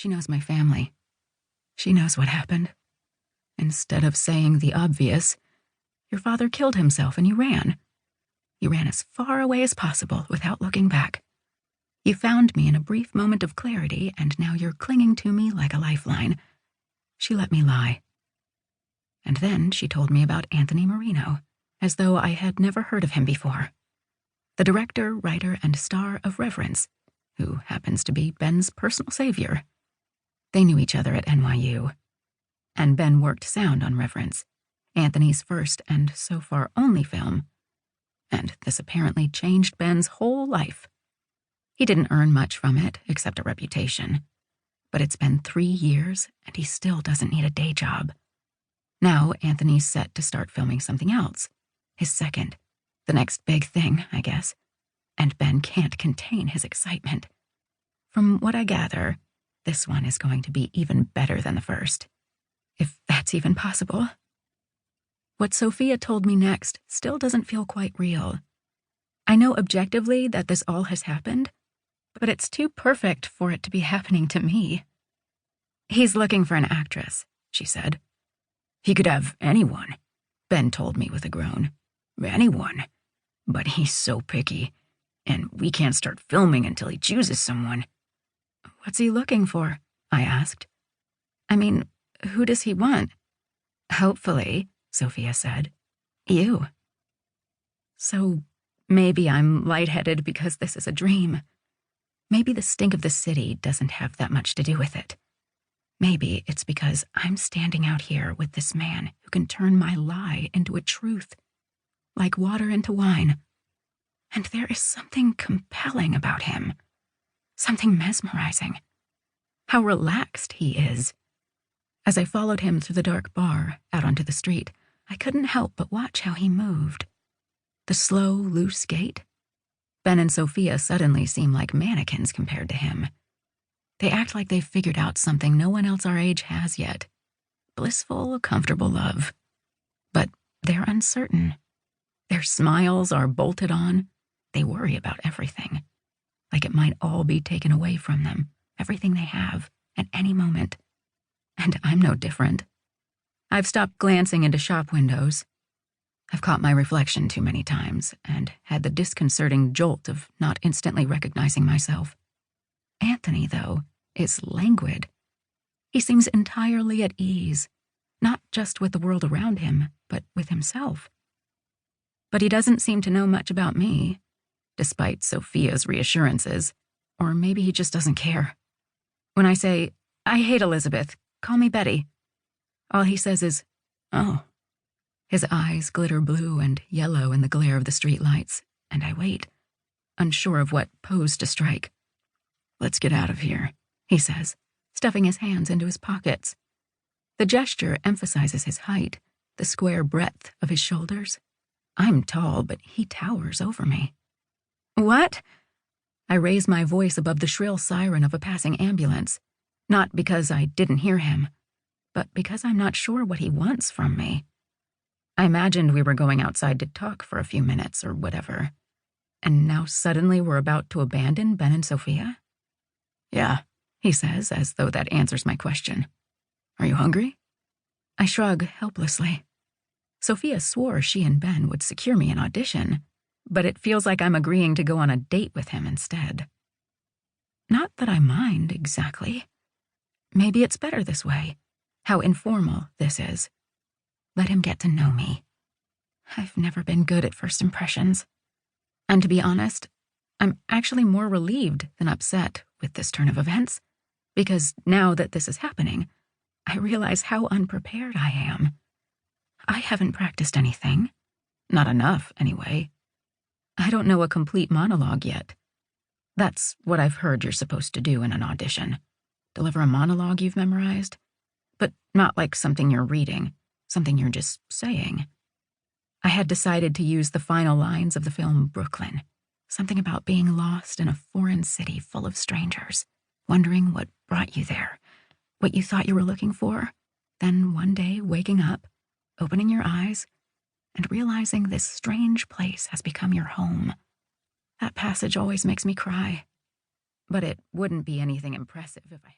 She knows my family. She knows what happened. Instead of saying the obvious, your father killed himself and you ran. You ran as far away as possible without looking back. You found me in a brief moment of clarity, and now you're clinging to me like a lifeline. She let me lie. And then she told me about Anthony Marino, as though I had never heard of him before. The director, writer, and star of Reverence, who happens to be Ben's personal savior. They knew each other at NYU. And Ben worked sound on Reverence, Anthony's first and so far only film. And this apparently changed Ben's whole life. He didn't earn much from it, except a reputation. But it's been 3 years, and he still doesn't need a day job. Now Anthony's set to start filming something else. His second. The next big thing, I guess. And Ben can't contain his excitement. From what I gather, this one is going to be even better than the first. If that's even possible. What Sophia told me next still doesn't feel quite real. I know objectively that this all has happened, but it's too perfect for it to be happening to me. He's looking for an actress, she said. He could have anyone, Ben told me with a groan. Anyone. But he's so picky, and we can't start filming until he chooses someone. What's he looking for? I asked. I mean, who does he want? Hopefully, Sophia said. You. So maybe I'm lightheaded because this is a dream. Maybe the stink of the city doesn't have that much to do with it. Maybe it's because I'm standing out here with this man who can turn my lie into a truth, like water into wine. And there is something compelling about him, something mesmerizing. How relaxed he is. As I followed him through the dark bar out onto the street, I couldn't help but watch how he moved. The slow, loose gait. Ben and Sophia suddenly seem like mannequins compared to him. They act like they've figured out something no one else our age has yet. Blissful, comfortable love. But they're uncertain. Their smiles are bolted on. They worry about everything. Like it might all be taken away from them, everything they have, at any moment. And I'm no different. I've stopped glancing into shop windows. I've caught my reflection too many times and had the disconcerting jolt of not instantly recognizing myself. Anthony, though, is languid. He seems entirely at ease, not just with the world around him, but with himself. But he doesn't seem to know much about me, despite Sophia's reassurances, or maybe he just doesn't care. When I say, I hate Elizabeth, call me Betty, all he says is, oh. His eyes glitter blue and yellow in the glare of the streetlights, and I wait, unsure of what pose to strike. Let's get out of here, he says, stuffing his hands into his pockets. The gesture emphasizes his height, the square breadth of his shoulders. I'm tall, but he towers over me. What? I raise my voice above the shrill siren of a passing ambulance, not because I didn't hear him, but because I'm not sure what he wants from me. I imagined we were going outside to talk for a few minutes or whatever, and now suddenly we're about to abandon Ben and Sophia? Yeah, he says, as though that answers my question. Are you hungry? I shrug helplessly. Sophia swore she and Ben would secure me an audition, but it feels like I'm agreeing to go on a date with him instead. Not that I mind exactly. Maybe it's better this way, how informal this is. Let him get to know me. I've never been good at first impressions. And to be honest, I'm actually more relieved than upset with this turn of events, because now that this is happening, I realize how unprepared I am. I haven't practiced anything. Not enough, anyway. I don't know a complete monologue yet. That's what I've heard you're supposed to do in an audition. Deliver a monologue you've memorized, but not like something you're reading, something you're just saying. I had decided to use the final lines of the film Brooklyn, something about being lost in a foreign city full of strangers, wondering what brought you there, what you thought you were looking for, then one day waking up, opening your eyes, and realizing this strange place has become your home. That passage always makes me cry, but it wouldn't be anything impressive if I